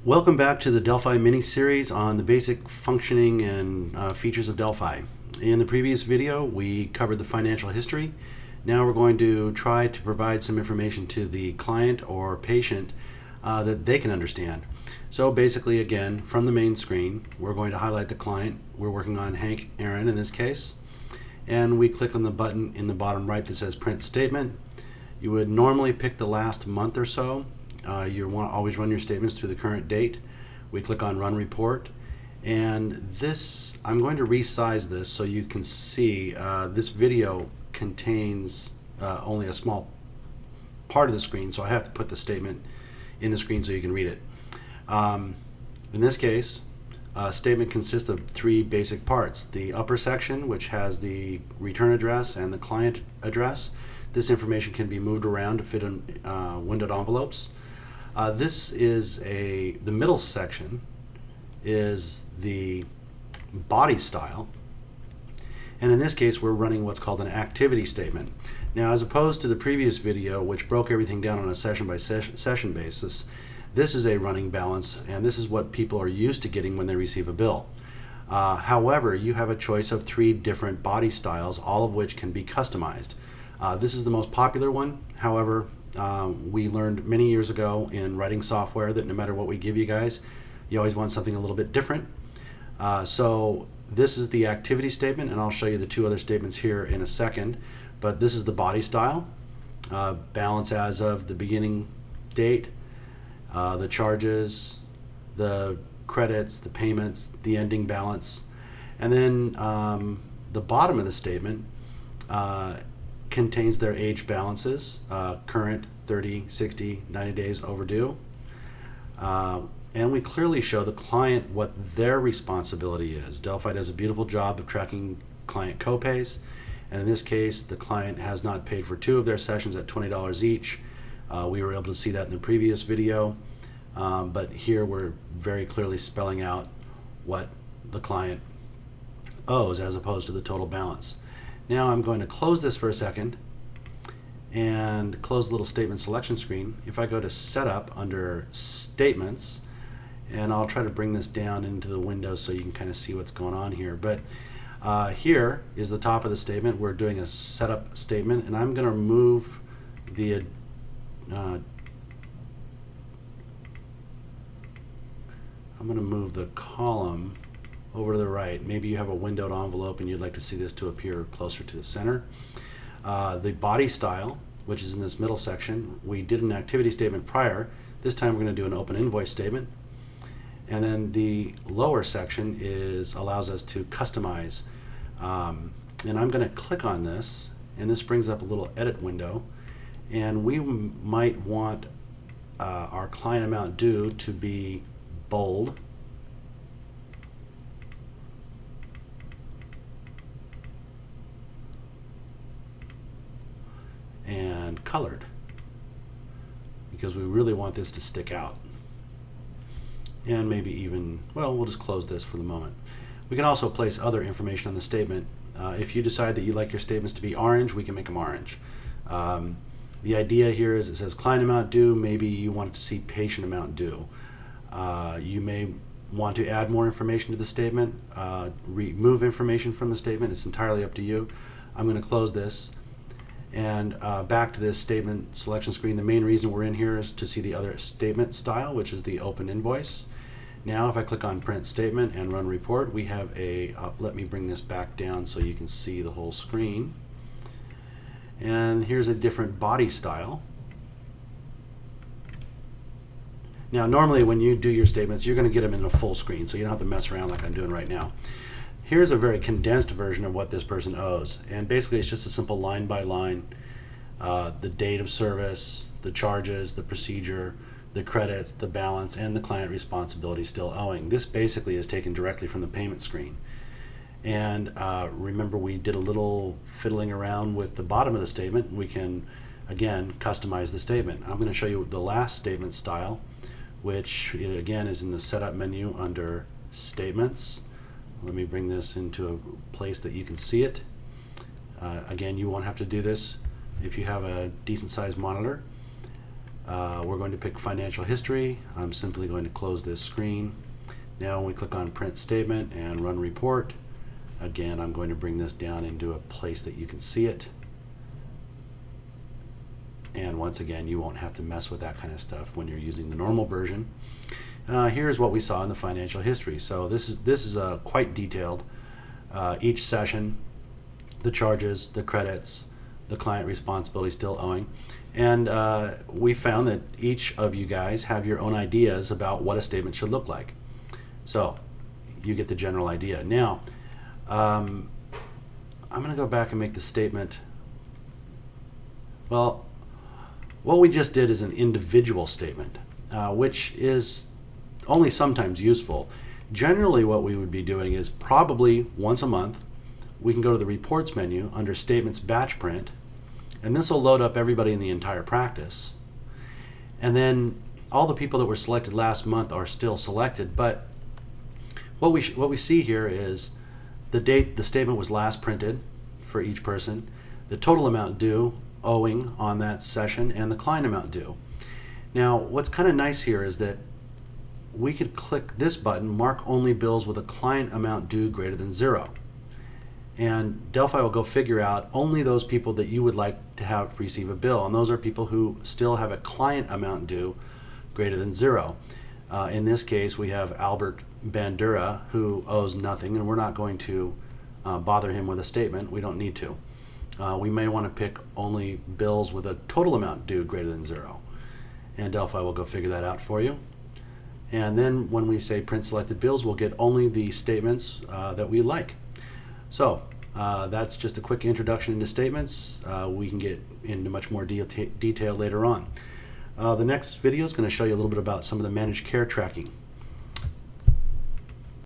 Welcome back to the Delphi mini-series on the basic functioning and features of Delphi. In the previous video, we covered the financial history. Now we're going to try to provide some information to the client or patient that they can understand. So basically, again, from the main screen, we're going to highlight the client. We're working on Hank Aaron in this case. And we click on the button in the bottom right that says Print Statement. You would normally pick the last month or so. You want to always run your statements through the current date. We click on Run Report. And this, I'm going to resize this so you can see this video contains only a small part of the screen, so I have to put the statement in the screen so you can read it. In this case, a statement consists of three basic parts. The upper section, which has the return address and the client address. This information can be moved around to fit in windowed envelopes. This is the middle section is the body style. And in this case, we're running what's called an activity statement. Now, as opposed to the previous video, which broke everything down on a session basis, this is a running balance, and this is what people are used to getting when they receive a bill. However, you have a choice of three different body styles, all of which can be customized. This is the most popular one. However, we learned many years ago in writing software that no matter what we give you guys, you always want something a little bit different. So this is the activity statement, and I'll show you the two other statements here in a second. But this is the body style, balance as of the beginning date, the charges, the credits, the payments, the ending balance. And then the bottom of the statement contains their age balances, current, 30, 60, 90 days overdue. And we clearly show the client what their responsibility is. Delphi does a beautiful job of tracking client copays. And in this case, the client has not paid for two of their sessions at $20 each. We were able to see that in the previous video. But here we're very clearly spelling out what the client owes as opposed to the total balance. Now I'm going to close this for a second and close the little statement selection screen. If I go to Setup under Statements, and I'll try to bring this down into the window so you can kind of see what's going on here. But here is the top of the statement. We're doing a setup statement, and I'm going to move the column over to the right. Maybe you have a windowed envelope and you'd like to see this to appear closer to the center. The body style, which is in this middle section, we did an activity statement prior. This time we're going to do an open invoice statement. And then the lower section allows us to customize. And I'm going to click on this, and this brings up a little edit window. And we might want our client amount due to be bold, and colored, because we really want this to stick out. And maybe even, well, we'll just close this for the moment. We can also place other information on the statement. If you decide that you like your statements to be orange, we can make them orange. The idea here is it says client amount due. Maybe you want to see patient amount due. You may want to add more information to the statement, remove information from the statement. It's entirely up to you. I'm going to close this. And back to this statement selection screen. The main reason we're in here is to see the other statement style, which is the open invoice. Now if I click on Print Statement and Run Report, we have let me bring this back down so you can see the whole screen. And here's a different body style. Now normally when you do your statements, you're going to get them in a full screen, so you don't have to mess around like I'm doing right now. Here's a very condensed version of what this person owes, and basically it's just a simple line by line, the date of service, the charges, the procedure, the credits, the balance, and the client responsibility still owing. This basically is taken directly from the payment screen. And remember, we did a little fiddling around with the bottom of the statement. We can, again, customize the statement. I'm going to show you the last statement style, which again is in the Setup menu under Statements. Let me bring this into a place that you can see it. Again, you won't have to do this if you have a decent sized monitor. We're going to pick financial history. I'm simply going to close this screen. Now when we click on print statement and run report, again I'm going to bring this down into a place that you can see it. And once again, you won't have to mess with that kind of stuff when you're using the normal version. Here's what we saw in the financial history. So this is quite detailed. Each session, the charges, the credits, the client responsibility still owing. And we found that each of you guys have your own ideas about what a statement should look like. So you get the general idea. Now, I'm going to go back and make the statement. Well, what we just did is an individual statement, which is only sometimes useful. Generally, what we would be doing is probably once a month, we can go to the reports menu under Statements Batch Print, and this will load up everybody in the entire practice. And then all the people that were selected last month are still selected, but what we see here is the date the statement was last printed for each person, the total amount due, owing on that session, and the client amount due. Now, what's kind of nice here is that we could click this button, Mark Only Bills with a Client Amount Due Greater Than 0. And Delphi will go figure out only those people that you would like to have receive a bill, and those are people who still have a client amount due greater than 0. In this case, we have Albert Bandura, who owes nothing, and we're not going to bother him with a statement. We don't need to. We may want to pick only bills with a total amount due greater than 0. And Delphi will go figure that out for you. And then when we say print selected bills, we'll get only the statements that we like. So that's just a quick introduction into statements. We can get into much more detail later on. The next video is going to show you a little bit about some of the managed care tracking.